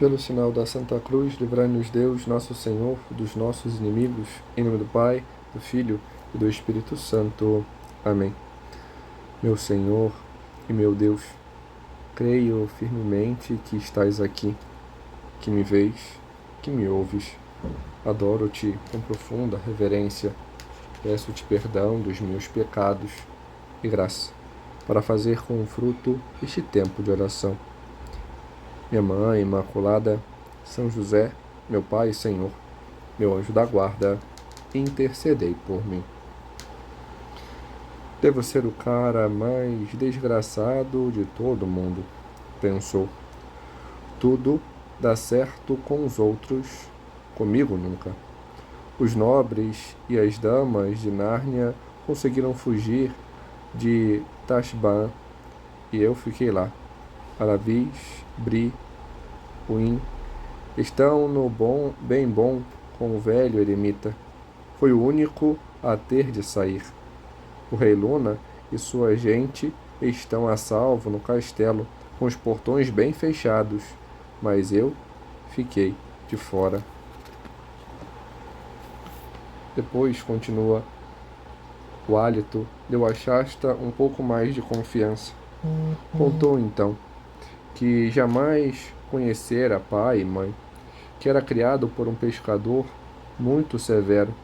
Pelo sinal da Santa Cruz, livrai-nos Deus, nosso Senhor, dos nossos inimigos, em nome do Pai, do Filho e do Espírito Santo. Amém. Meu Senhor e meu Deus, creio firmemente que estás aqui, que me vês, que me ouves. Adoro-te com profunda reverência. Peço-te perdão dos meus pecados e graça, para fazer com fruto este tempo de oração. Minha Mãe Imaculada, São José, meu Pai e Senhor, meu anjo da guarda, intercedei por mim. Devo ser o cara mais desgraçado de todo mundo, pensou. Tudo dá certo com os outros, comigo nunca. Os nobres e as damas de Nárnia conseguiram fugir de Tashbaan e eu fiquei lá. Aravis, Bri, Uim, estão no bem bom com o velho eremita. Foi o único a ter de sair. O rei Luna e sua gente estão a salvo no castelo, com os portões bem fechados, mas eu fiquei de fora. Depois, continua, o hálito deu a Shasta um pouco mais de confiança. Contou então que jamais conhecera pai e mãe, que era criado por um pescador muito severo.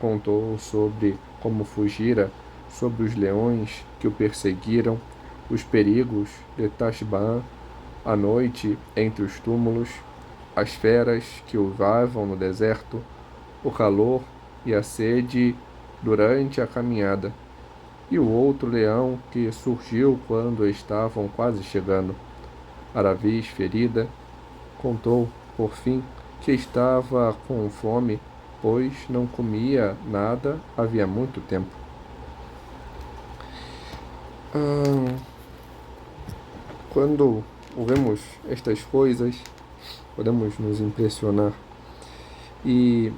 Contou sobre como fugira, sobre os leões que o perseguiram, os perigos de Tashbaan, a noite entre os túmulos, as feras que o vavam no deserto, o calor e a sede durante a caminhada, e o outro leão que surgiu quando estavam quase chegando. Aravis, ferida, contou, por fim, que estava com fome, pois não comia nada havia muito tempo. Quando ouvimos estas coisas, podemos nos impressionar e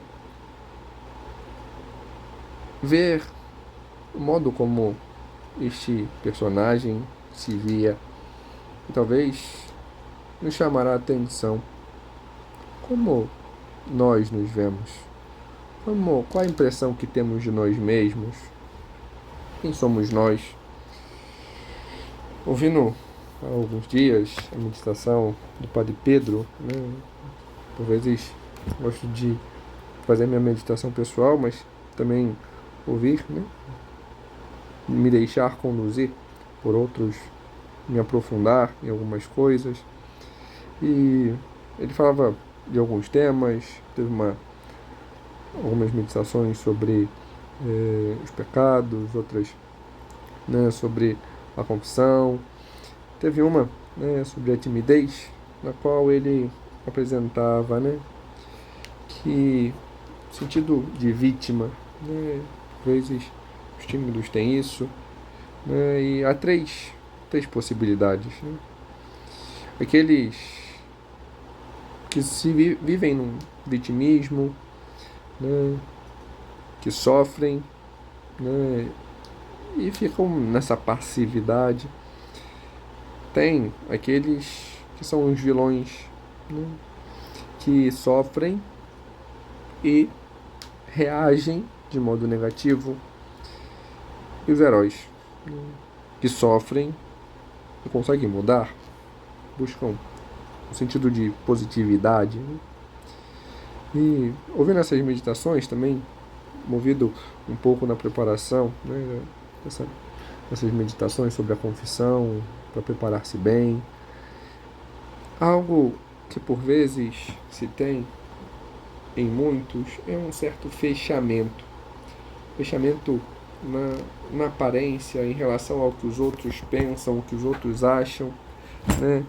ver o modo como este personagem se via, e talvez nos chamará a atenção como nós nos vemos, qual a impressão que temos de nós mesmos, quem somos nós. Ouvindo há alguns dias a meditação do Padre Pedro, né? Por vezes gosto de fazer minha meditação pessoal, mas também ouvir, né? Me deixar conduzir por outros, me aprofundar em algumas coisas. E ele falava de alguns temas, teve algumas meditações sobre os pecados, outras, né, sobre a confissão. Teve uma, né, sobre a timidez, na qual ele apresentava, né, que o sentido de vítima, né, às vezes os tímidos têm isso, né, e há três possibilidades, né? Aqueles que vivem num vitimismo, né, que sofrem, né, e ficam nessa passividade. Tem aqueles que são os vilões, né, que sofrem e reagem de modo negativo. E os heróis, né, que sofrem e conseguem mudar, buscam um sentido de positividade, né? E ouvindo essas meditações também, movido um pouco na preparação, né, essas meditações sobre a confissão, para preparar-se bem, algo que por vezes se tem em muitos é um certo fechamento na aparência em relação ao que os outros pensam, o que os outros acham, né?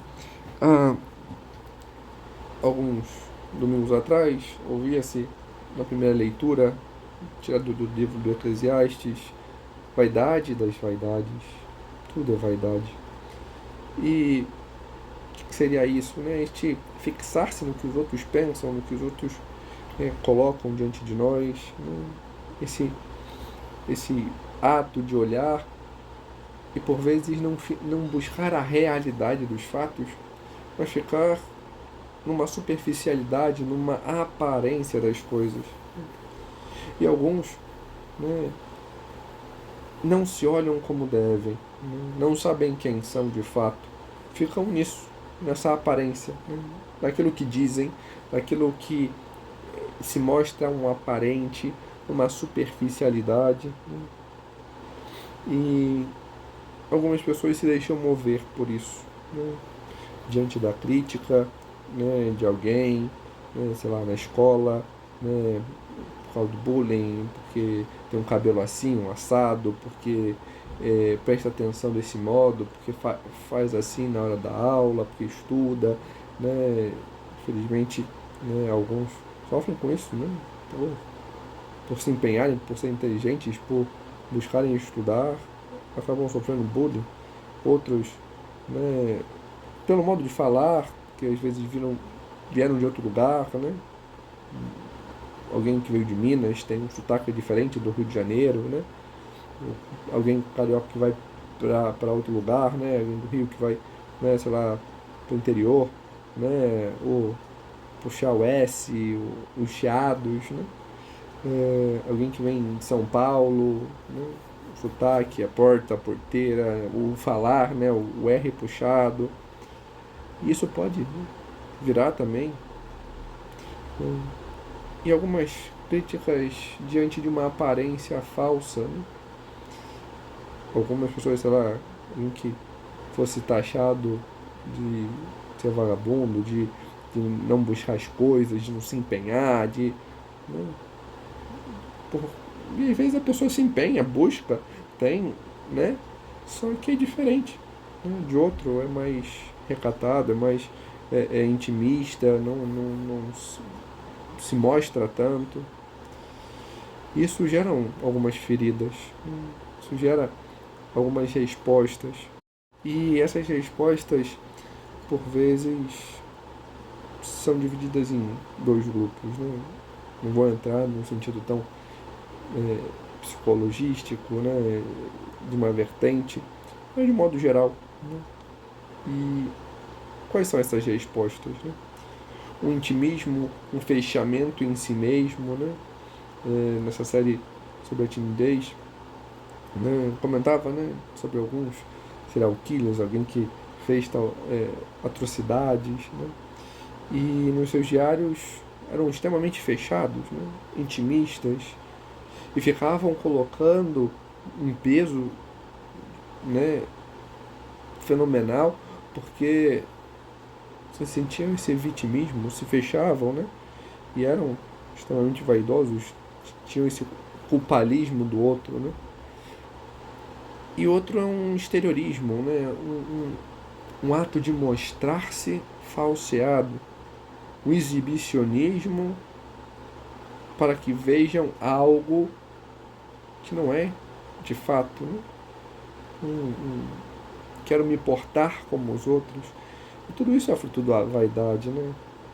Alguns domingos atrás, ouvia-se na primeira leitura, tirado do livro do Eclesiastes, vaidade das vaidades, tudo é vaidade. E o que seria isso, né? Este fixar-se no que os outros pensam, no que os outros colocam diante de nós, né? Esse ato de olhar e por vezes não buscar a realidade dos fatos, mas ficar numa superficialidade, numa aparência das coisas. E alguns, né, não se olham como devem, né, não sabem quem são de fato, ficam nisso, nessa aparência, né, daquilo que dizem, daquilo que se mostra um aparente, uma superficialidade, né, e algumas pessoas se deixam mover por isso, né, diante da crítica, né, de alguém, né, sei lá, na escola, né, por causa do bullying, porque tem um cabelo assim, um assado, porque presta atenção desse modo, porque faz assim na hora da aula, porque estuda, né? Infelizmente, né, alguns sofrem com isso, né? Por se empenharem, por serem inteligentes, por buscarem estudar, acabam sofrendo bullying. Outros, né, pelo modo de falar, que às vezes vieram de outro lugar, né? Alguém que veio de Minas tem um sotaque diferente do Rio de Janeiro, né? Alguém carioca que vai para outro lugar, né? Alguém do Rio que vai, né, sei lá, para o interior, né? Ou puxar o S, os chiados, né? Alguém que vem de São Paulo, né? O sotaque, a porta, a porteira, o falar, né? O R puxado. E isso pode, né, virar também. E algumas críticas diante de uma aparência falsa, né? Algumas pessoas, sei lá, em que fosse taxado de ser vagabundo, de não buscar as coisas, de não se empenhar, né? Por, e às vezes a pessoa se empenha, busca, tem, né? Só que é diferente, né, de outro, é mais recatado, é mais intimista, não se mostra tanto. Isso gera algumas feridas, isso gera algumas respostas. E essas respostas, por vezes, são divididas em dois grupos. Né? Não vou entrar num sentido tão psicologístico, né? De uma vertente, mas de modo geral. Né? E quais são essas respostas? Né? Um intimismo, um fechamento em si mesmo, né? Nessa série sobre a timidez, né? Comentava, né, sobre alguns serial killers, alguém que fez atrocidades, né? E nos seus diários eram extremamente fechados, né? Intimistas, e ficavam colocando um peso, né, fenomenal, porque se sentiam esse vitimismo, se fechavam, né? E eram extremamente vaidosos, tinham esse culpalismo do outro, né? E outro é um exteriorismo, né? Um ato de mostrar-se falseado, um exibicionismo para que vejam algo que não é de fato, né? Quero me portar como os outros. E tudo isso é fruto da vaidade, né?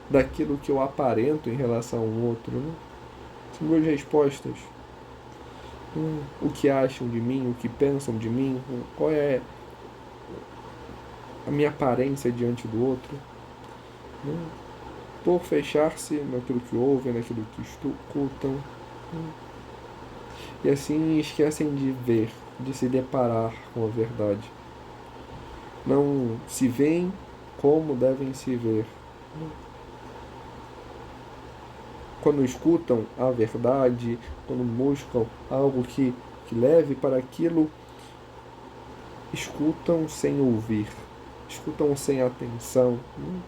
Daquilo que eu aparento em relação ao outro, né? São duas respostas. O que acham de mim, o que pensam de mim, qual é a minha aparência diante do outro, né? Por fechar-se naquilo que ouvem, naquilo que escutam, né? E assim esquecem de ver, de se deparar com a verdade. Não se veem como devem se ver. Quando escutam a verdade, quando buscam algo que leve para aquilo, escutam sem ouvir, escutam sem atenção, né?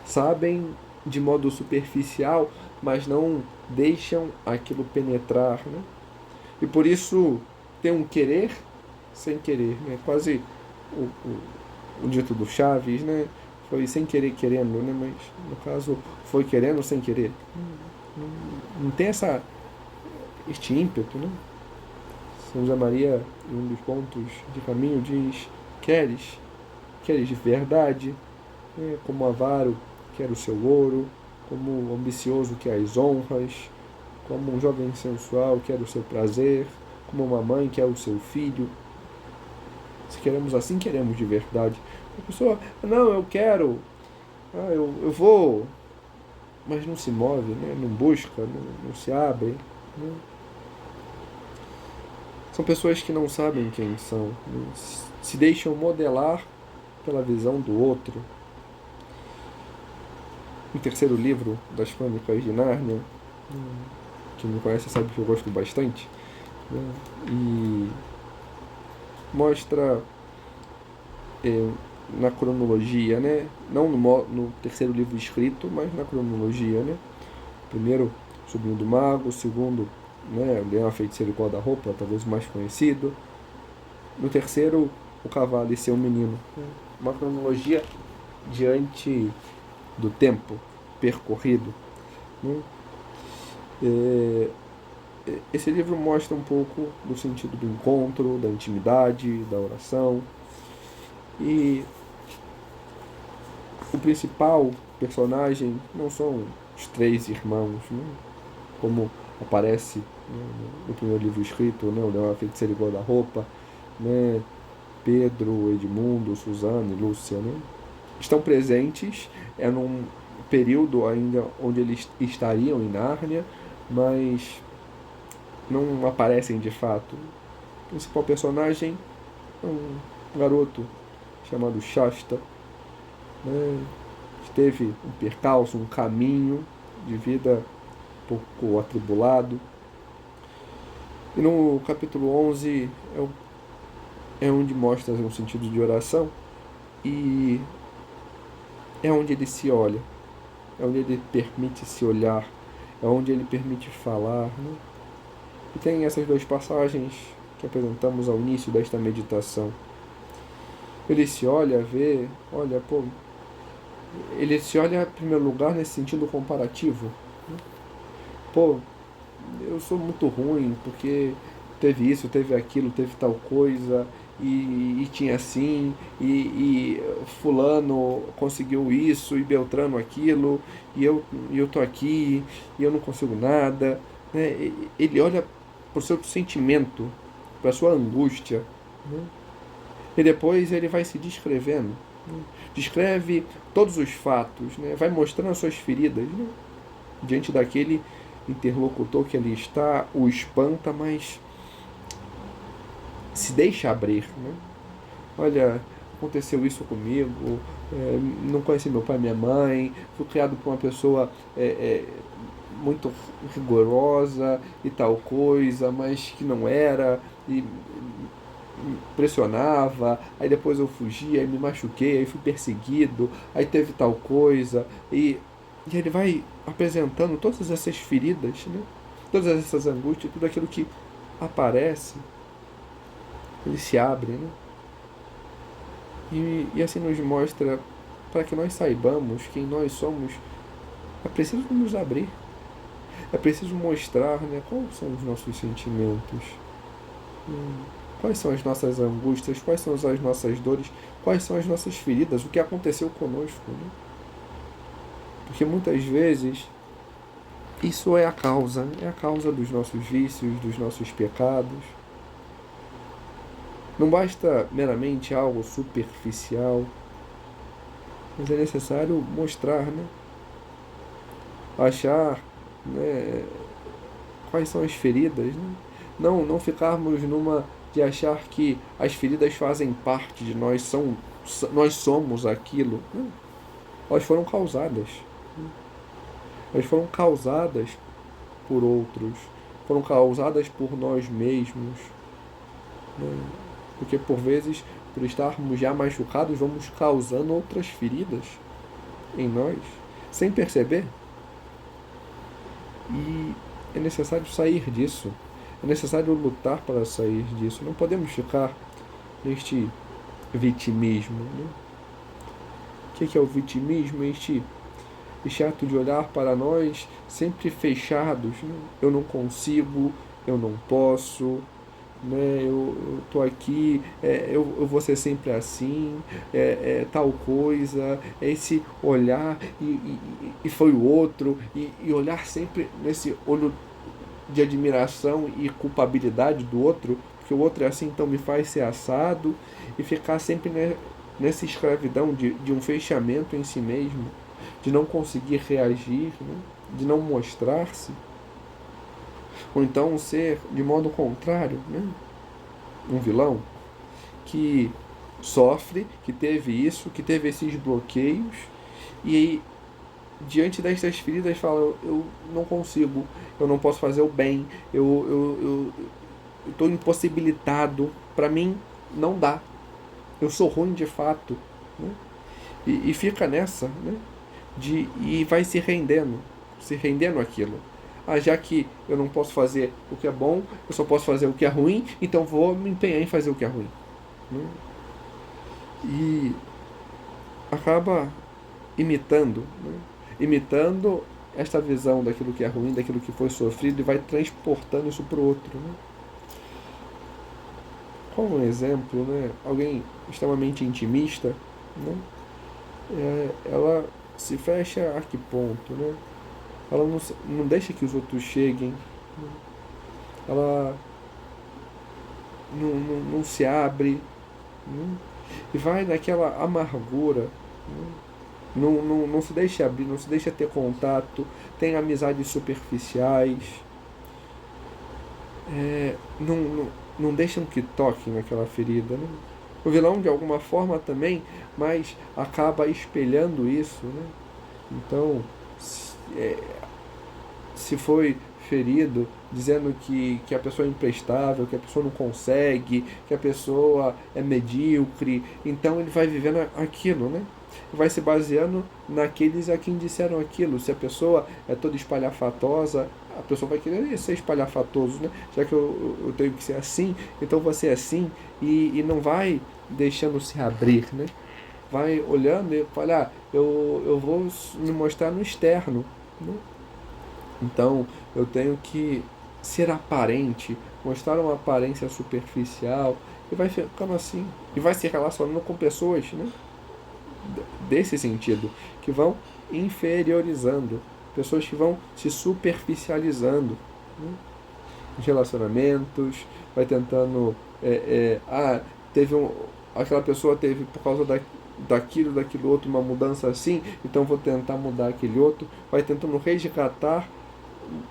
Sabem de modo superficial, mas não deixam aquilo penetrar, né? E por isso tem um querer sem querer, né? Quase o dito do Chaves, né? Foi sem querer querendo, né? Mas no caso foi querendo sem querer. Não tem este ímpeto, né? São José Maria, em um dos pontos de caminho, diz: queres de verdade, né? Como avaro quer o seu ouro, como ambicioso quer as honras, como um jovem sensual quer o seu prazer, como uma mãe quer o seu filho. Se queremos assim, queremos de verdade. A pessoa, não, eu quero Eu vou, mas não se move, né? Não busca, não se abre. Né? São pessoas que não sabem quem são, né? Se deixam modelar pela visão do outro. O terceiro livro das Crônicas de Nárnia, quem me conhece sabe que eu gosto bastante, né? E mostra na cronologia, né? Não no terceiro livro escrito, mas na cronologia, né? Primeiro, Sobrinho do Mago. O segundo, né? Leão, a Feiticeira e o Guarda-Roupa, talvez o mais conhecido. No terceiro, O Cavalo e Seu Menino. Uma cronologia diante do tempo percorrido, né? Esse livro mostra um pouco do sentido do encontro, da intimidade, da oração. E o principal personagem não são os três irmãos, né? Como aparece, né, no primeiro livro escrito, né? O Leão, a Feiticeira e o Guarda-Roupa, né? Pedro, Edmundo, Suzana e Lúcia, né? Estão presentes, num período ainda onde eles estariam em Nárnia, mas não aparecem de fato. O principal personagem é um garoto chamado Shasta, né? Teve um percalço, um caminho de vida um pouco atribulado. E no capítulo 11 é onde mostra um sentido de oração e é onde ele se olha, é onde ele permite se olhar, é onde ele permite falar, né? E tem essas duas passagens que apresentamos ao início desta meditação. Ele se olha, vê, olha, pô, ele se olha em primeiro lugar nesse sentido comparativo, né? Pô, eu sou muito ruim porque teve isso, teve aquilo, teve tal coisa, e tinha assim, e fulano conseguiu isso, e Beltrano aquilo, e eu tô aqui, e eu não consigo nada, né? Ele olha para o seu sentimento, para a sua angústia, né? E depois ele vai se descrevendo, né? Descreve todos os fatos, né? Vai mostrando as suas feridas, né? Diante daquele interlocutor que ali está, o espanta, mas se deixa abrir, né? Olha, aconteceu isso comigo, não conheci meu pai e minha mãe, fui criado por uma pessoa muito rigorosa e tal coisa, mas que não era, e pressionava, aí depois eu fugi, aí me machuquei, aí fui perseguido, aí teve tal coisa, e ele vai apresentando todas essas feridas, né? Todas essas angústias, tudo aquilo que aparece, ele se abre, né? E assim nos mostra, para que nós saibamos quem nós somos, é preciso nos abrir, é preciso mostrar, né, quais são os nossos sentimentos, quais são as nossas angústias, quais são as nossas dores, quais são as nossas feridas, o que aconteceu conosco, né? Porque muitas vezes isso é a causa dos nossos vícios, dos nossos pecados. Não basta meramente algo superficial, mas é necessário mostrar, né? Achar, né, quais são as feridas, né? Não ficarmos numa de achar que as feridas fazem parte de nós, nós somos aquilo. Não, elas foram causadas. Elas foram causadas por outros, foram causadas por nós mesmos, né? Porque por vezes, por estarmos já machucados, vamos causando outras feridas em nós, sem perceber. E é necessário sair disso. É necessário lutar para sair disso. Não podemos ficar neste vitimismo, né? O que é o vitimismo? Este ato de olhar para nós sempre fechados, né? Eu não consigo, eu não posso, né? Eu estou aqui, eu vou ser sempre assim, tal coisa, esse olhar e foi o outro, e olhar sempre nesse olho de admiração e culpabilidade do outro, porque o outro é assim, então me faz ser assado, e ficar sempre nessa escravidão de um fechamento em si mesmo. de não conseguir reagir, né? De não mostrar-se, ou então ser de modo contrário, né? Um vilão que sofre, que teve isso, que teve esses bloqueios e diante destas feridas fala, eu não consigo, eu não posso fazer o bem, eu estou impossibilitado, para mim não dá, eu sou ruim de fato, né? E fica nessa, né? E vai se rendendo àquilo. Ah, já que eu não posso fazer o que é bom, eu só posso fazer o que é ruim, então vou me empenhar em fazer o que é ruim, né? E acaba imitando, né? Imitando esta visão daquilo que é ruim, daquilo que foi sofrido e vai transportando isso para o outro, né? Como um exemplo, né? Alguém extremamente intimista, né? Ela se fecha a que ponto, né? Ela não deixa que os outros cheguem, né? Ela não se abre, né? E vai naquela amargura, né? Não se deixa abrir, não se deixa ter contato, tem amizades superficiais, não deixam que toquem naquela ferida, né? O vilão, de alguma forma, também, mas acaba espelhando isso, né? Então, se foi ferido, dizendo que a pessoa é imprestável, que a pessoa não consegue, que a pessoa é medíocre, então ele vai vivendo aquilo, né? Vai se baseando naqueles a quem disseram aquilo. Se a pessoa é toda espalhafatosa, a pessoa vai querer ser espalhafatoso, né? Já que eu tenho que ser assim, então vou ser assim, e não vai deixando se abrir, né? Vai olhando e fala, eu vou me mostrar no externo, né? Então eu tenho que ser aparente, mostrar uma aparência superficial, e vai ficando assim, e vai se relacionando com pessoas, né? Desse sentido, que vão inferiorizando, pessoas que vão se superficializando, né? Os relacionamentos, vai tentando. Teve aquela pessoa teve por causa daquilo outro uma mudança assim, então vou tentar mudar aquele outro, vai tentando resgatar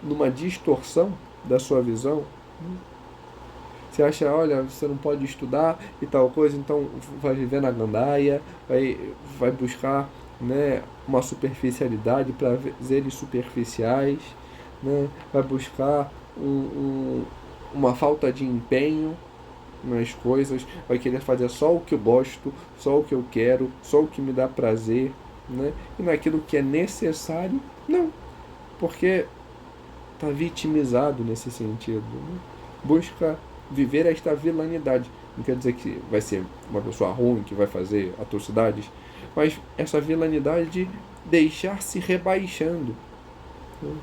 numa distorção da sua visão, né? Você acha, olha, você não pode estudar e tal coisa, então vai viver na gandaia, vai buscar, né, uma superficialidade, prazeres superficiais, né, vai buscar uma falta de empenho nas coisas, vai querer fazer só o que eu gosto, só o que eu quero, só o que me dá prazer, né, e naquilo que é necessário, não, porque está vitimizado nesse sentido, né? Busca viver esta vilanidade. Não quer dizer que vai ser uma pessoa ruim, que vai fazer atrocidades, mas essa vilanidade de deixar se rebaixando, né?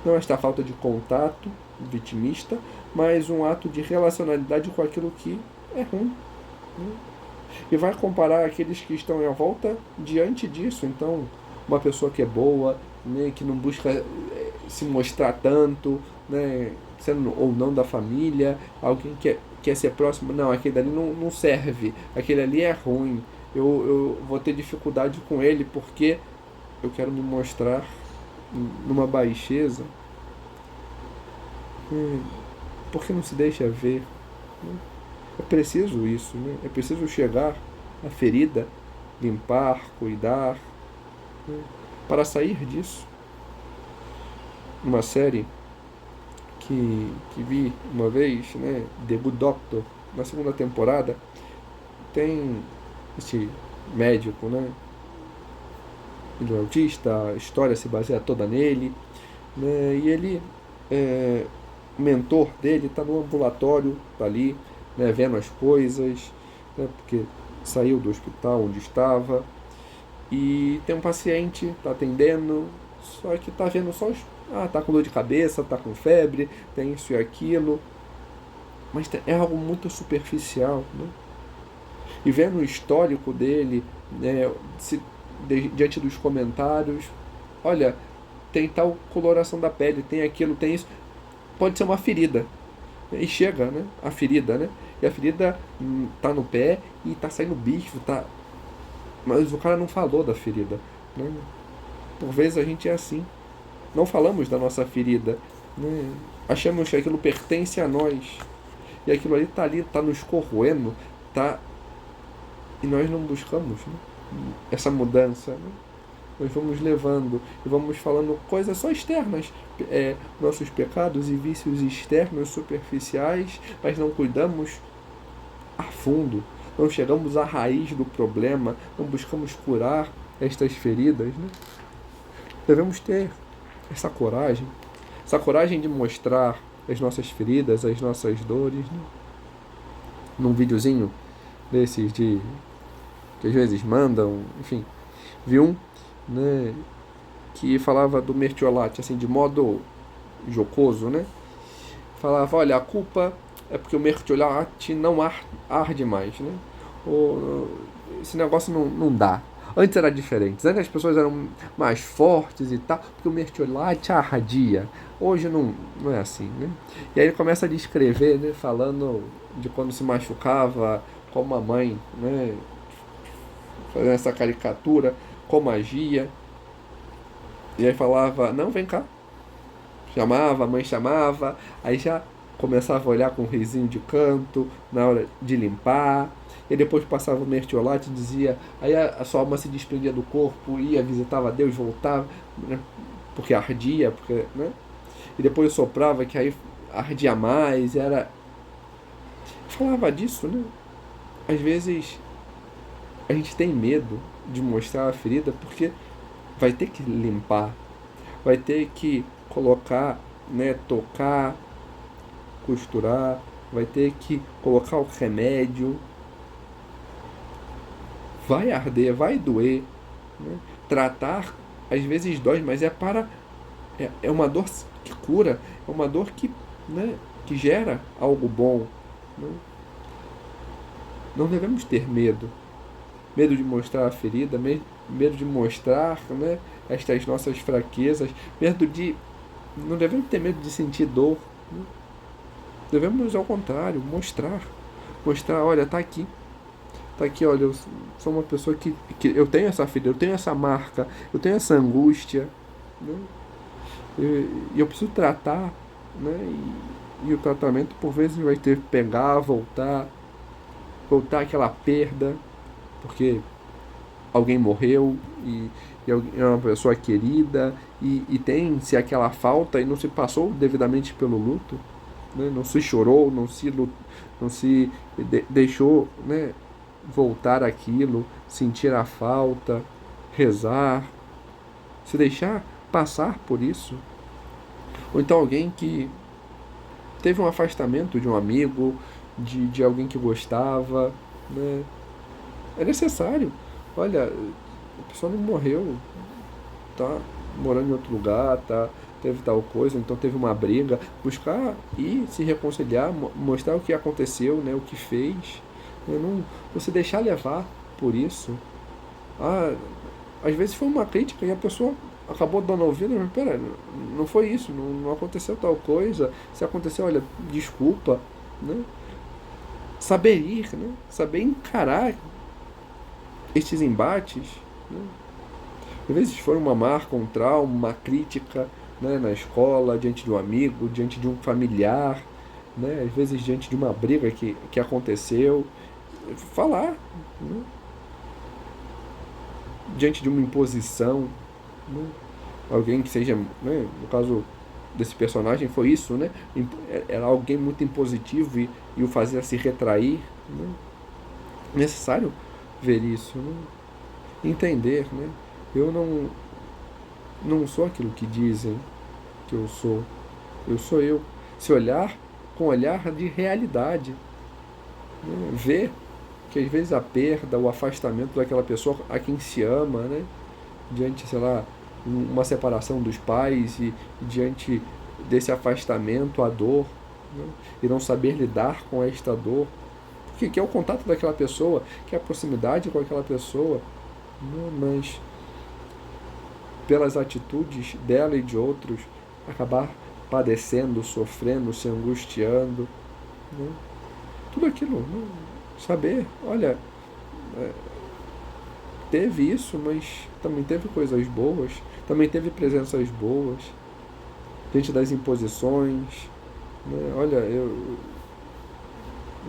Não esta falta de contato vitimista, mas um ato de relacionalidade com aquilo que é ruim, né? E vai comparar aqueles que estão em volta diante disso. Então, uma pessoa que é boa, né, que não busca se mostrar tanto, né, sendo ou não da família, alguém que quer ser próximo, não, aquele ali não serve, aquele ali é ruim, eu vou ter dificuldade com ele porque eu quero me mostrar numa baixeza, porque não se deixa ver, né? É preciso isso, né? É preciso chegar à ferida, limpar, cuidar, né, para sair disso. Uma série que vi uma vez, né, The Good Doctor, na segunda temporada, tem esse médico, né? Ele é autista, a história se baseia toda nele, né? E ele, o mentor dele está no ambulatório, tá ali, né, vendo as coisas, né, porque saiu do hospital onde estava, e tem um paciente, está atendendo, só que está vendo só tá com dor de cabeça, tá com febre, tem isso e aquilo, mas é algo muito superficial, né? E vendo o histórico dele, né, diante dos comentários, olha, tem tal coloração da pele, tem aquilo, tem isso, pode ser uma ferida. E chega, né? A ferida, né? E a ferida tá no pé e tá saindo bicho, tá. Mas o cara não falou da ferida, né? por vezes a gente é assim. Não falamos da nossa ferida, né? Achamos que aquilo pertence a nós. E aquilo ali, tá nos corroendo, tá, e nós não buscamos, né, essa mudança, né? Nós vamos levando e vamos falando coisas só externas, nossos pecados e vícios externos, superficiais, mas não cuidamos a fundo, não chegamos à raiz do problema, não buscamos curar estas feridas, né? Devemos ter essa coragem de mostrar as nossas feridas, as nossas dores, né? Num videozinho desses que às vezes mandam, enfim, vi um, né, que falava do Mertiolate, assim, de modo jocoso, né? Falava, olha, a culpa é porque o Mertiolate não arde mais, né? Esse negócio não dá. Antes era diferente. Antes as pessoas eram mais fortes e tal, porque o Mertiolate ardia. Hoje não é assim, né? E aí ele começa a descrever, né, falando de quando se machucava, como a mãe, né, fazendo essa caricatura, como agia. E aí falava, não, vem cá. Chamava, a mãe chamava, aí já começava a olhar com um risinho de canto na hora de limpar. E depois passava o mertiolate e dizia, aí a sua alma se desprendia do corpo, ia, visitava Deus, voltava, né, porque ardia, porque, né? E depois soprava que aí ardia mais, era. Falava disso, né? Às vezes a gente tem medo de mostrar a ferida porque vai ter que limpar, vai ter que colocar, né, tocar, costurar, vai ter que colocar o remédio, vai arder, vai doer, né? Tratar às vezes dói, mas é uma dor que cura, é uma dor que, né, que gera algo bom, né? Não devemos ter medo de mostrar a ferida, medo de mostrar, né, estas nossas fraquezas, medo de não devemos ter medo de sentir dor, né? Devemos, ao contrário, mostrar, olha, tá aqui, olha, eu sou uma pessoa que eu tenho essa ferida, eu tenho essa marca, eu tenho essa angústia, né? E eu preciso tratar, né? E o tratamento por vezes vai ter que pegar, voltar aquela perda, porque alguém morreu e é uma pessoa querida e tem-se aquela falta e não se passou devidamente pelo luto, né? Não se chorou, não se deixou, né, voltar aquilo, sentir a falta, rezar, se deixar passar por isso. Ou então alguém que teve um afastamento de um amigo, de alguém que gostava, né? É necessário. Olha, a pessoa não morreu, tá morando em outro lugar, tá, teve tal coisa, então teve uma briga, buscar e se reconciliar, mostrar o que aconteceu, né, o que fez, né, não se deixar levar por isso. Ah, às vezes foi uma crítica e a pessoa acabou dando ouvido, mas pera, não foi isso, não aconteceu tal coisa, se aconteceu, olha, desculpa, né? Saber ir, né? Saber encarar estes embates, né? Às vezes foi uma marca, um trauma, uma crítica, né, na escola, diante de um amigo, diante de um familiar, né, às vezes diante de uma briga que aconteceu. Falar, né, diante de uma imposição, né, alguém que seja, né, no caso desse personagem foi isso, né, era alguém muito impositivo e o fazia se retrair, né, necessário ver isso, né, entender, né, eu não sou aquilo que dizem que eu sou eu. Se olhar com olhar de realidade, né? Ver que às vezes a perda, o afastamento daquela pessoa a quem se ama, né? Diante, sei lá, uma separação dos pais e diante desse afastamento, a dor, né? E não saber lidar com esta dor, que é o contato daquela pessoa, que é a proximidade com aquela pessoa, né? Mas pelas atitudes dela e de outros, acabar padecendo, sofrendo, se angustiando, né? Tudo aquilo, né? Saber, olha, teve isso, mas também teve coisas boas, também teve presenças boas, diante das imposições, né? Olha,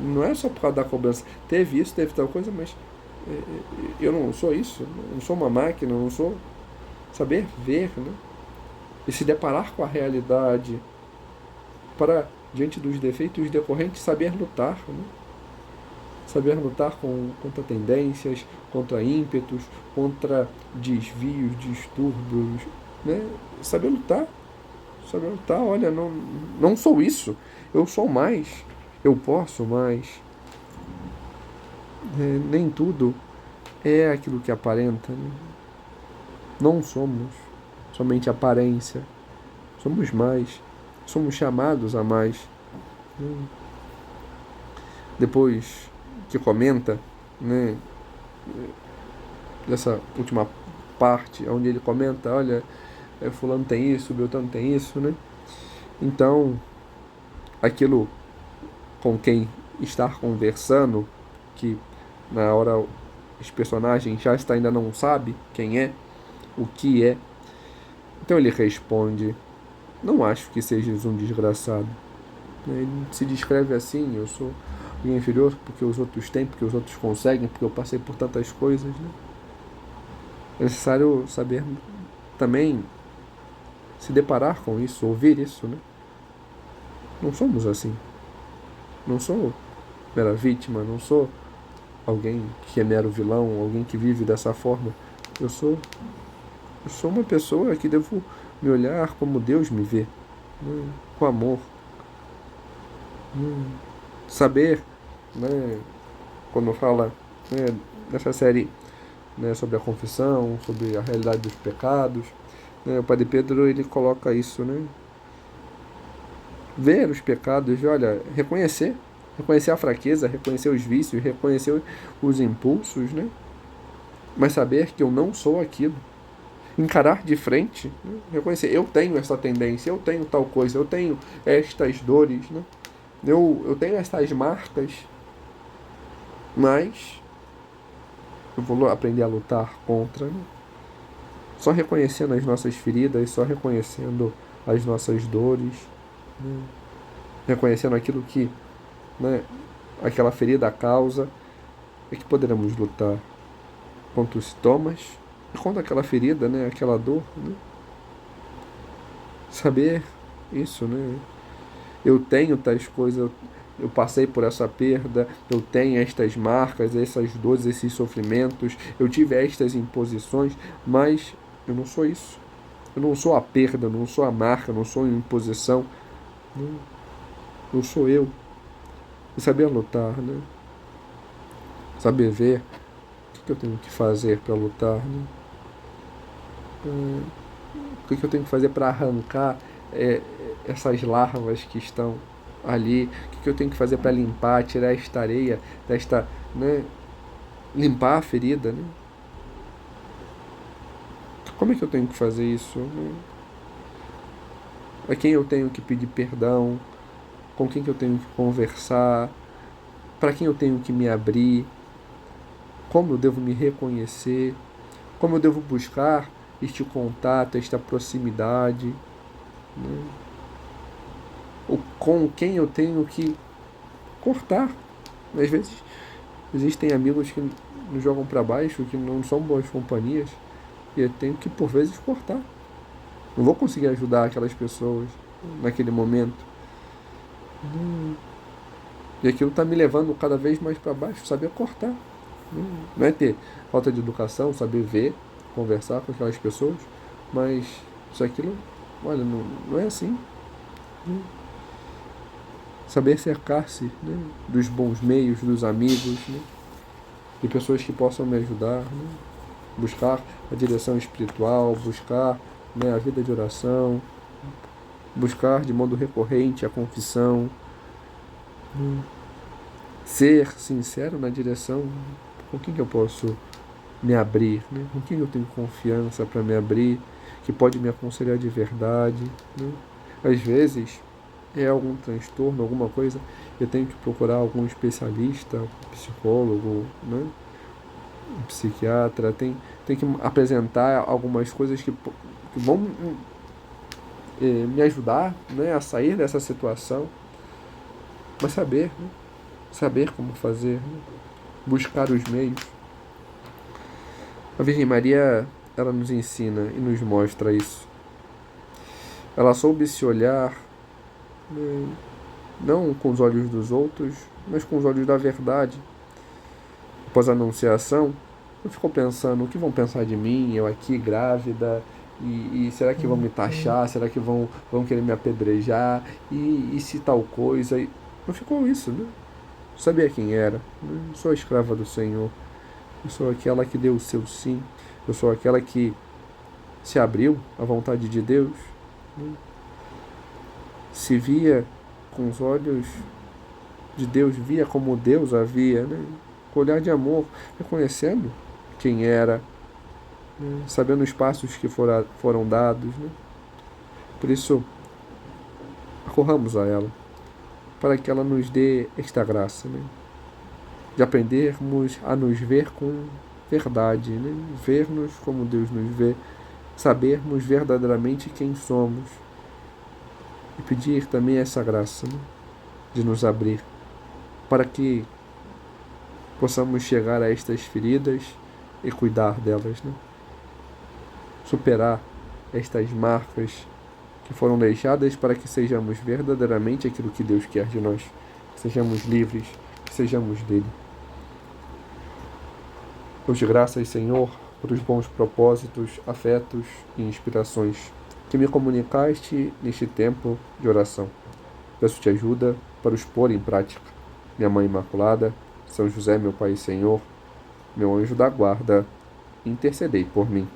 não é só por causa da cobrança. Teve isso, teve tal coisa, mas eu não sou isso, eu não sou uma máquina, eu não sou. Saber ver, né? E se deparar com a realidade para, diante dos defeitos decorrentes, saber lutar, né? Saber lutar contra tendências, contra ímpetos, contra desvios, distúrbios, né? Saber lutar, olha, não sou isso, eu sou mais, eu posso mais. Nem tudo é aquilo que aparenta, né? Não somos somente aparência, somos mais, somos chamados a mais. Depois que comenta, né, dessa última parte, onde ele comenta, olha, fulano tem isso, Beltrano tem isso, né? Então, aquilo com quem estar conversando, que na hora os personagens já está, ainda não sabe quem é, o que é. Então ele responde, não acho que sejas um desgraçado. Ele se descreve assim, eu sou alguém inferior porque os outros têm, porque os outros conseguem, porque eu passei por tantas coisas, né? É necessário saber também se deparar com isso, ouvir isso, né? Não somos assim. Não sou mera vítima, não sou alguém que é mero vilão, alguém que vive dessa forma. Eu sou, eu sou uma pessoa que devo me olhar como Deus me vê, né? Com amor. Saber, né, quando fala, né, nessa série, né, sobre a confissão, sobre a realidade dos pecados, né, o Padre Pedro ele coloca isso, né? Ver os pecados, olha, reconhecer a fraqueza, reconhecer os vícios, reconhecer os impulsos, né? Mas saber que eu não sou aquilo. Encarar de frente, né? Reconhecer, eu tenho essa tendência, eu tenho tal coisa, eu tenho estas dores, né? Eu tenho essas marcas, mas eu vou aprender a lutar contra, né? Só reconhecendo as nossas feridas, só reconhecendo as nossas dores, né? Reconhecendo aquilo que, né, aquela ferida causa, é que poderemos lutar contra os sintomas e contra aquela ferida, né, aquela dor, né? Saber isso, né? Eu tenho tais coisas, eu passei por essa perda, eu tenho estas marcas, essas dores, esses sofrimentos, eu tive estas imposições, mas eu não sou isso. Eu não sou a perda, eu não sou a marca, eu não sou a imposição. Não, eu sou eu. E saber lutar, né? Saber ver o que eu tenho que fazer para lutar, né? O que eu tenho que fazer para arrancar essas larvas que estão ali, o que eu tenho que fazer para limpar, tirar esta areia, desta, né, limpar a ferida, né? Como é que eu tenho que fazer isso, né? A quem eu tenho que pedir perdão, com quem que eu tenho que conversar, para quem eu tenho que me abrir, como eu devo me reconhecer, como eu devo buscar este contato, esta proximidade, né? Ou com quem eu tenho que cortar. Às vezes existem amigos que nos jogam para baixo, que não são boas companhias, e eu tenho que, por vezes, cortar. Não vou conseguir ajudar aquelas pessoas naquele momento. E aquilo está me levando cada vez mais para baixo, saber cortar. Não é ter falta de educação, saber ver, conversar com aquelas pessoas, mas isso aquilo, olha, não é assim. Saber cercar-se, né, dos bons meios, dos amigos, né, de pessoas que possam me ajudar, né, buscar a direção espiritual, buscar, né, a vida de oração, buscar de modo recorrente a confissão, ser sincero na direção com quem que eu posso me abrir, né, com quem eu tenho confiança para me abrir, que pode me aconselhar de verdade, né. Às vezes é algum transtorno, alguma coisa, eu tenho que procurar algum especialista, um psicólogo, né, um psiquiatra, tem que apresentar algumas coisas que vão me ajudar, né, a sair dessa situação, mas saber, né, saber como fazer, né, buscar os meios. A Virgem Maria, ela nos ensina e nos mostra isso. Ela soube se olhar, né, não com os olhos dos outros, mas com os olhos da verdade. Após a anunciação, não ficou pensando o que vão pensar de mim, eu aqui grávida, e será que vão me taxar, será que vão querer me apedrejar, e se tal coisa. Não ficou isso, né? Sabia quem era. Né? Eu sou a escrava do Senhor, eu sou aquela que deu o seu sim, eu sou aquela que se abriu à vontade de Deus, né? Se via com os olhos de Deus, via como Deus a via, né? Com olhar de amor, reconhecendo quem era, né? Sabendo os passos que foram dados, né? Por isso, corramos a ela, para que ela nos dê esta graça, né? De aprendermos a nos ver com verdade, né? Ver-nos como Deus nos vê, sabermos verdadeiramente quem somos e pedir também essa graça, né? De nos abrir, para que possamos chegar a estas feridas e cuidar delas, né? Superar estas marcas que foram deixadas para que sejamos verdadeiramente aquilo que Deus quer de nós, que sejamos livres, que sejamos dele. Dou-te graças, Senhor, por os bons propósitos, afetos e inspirações que me comunicaste neste tempo de oração. Peço-te ajuda para os pôr em prática. Minha Mãe Imaculada, São José, meu Pai e Senhor, meu anjo da guarda, intercedei por mim.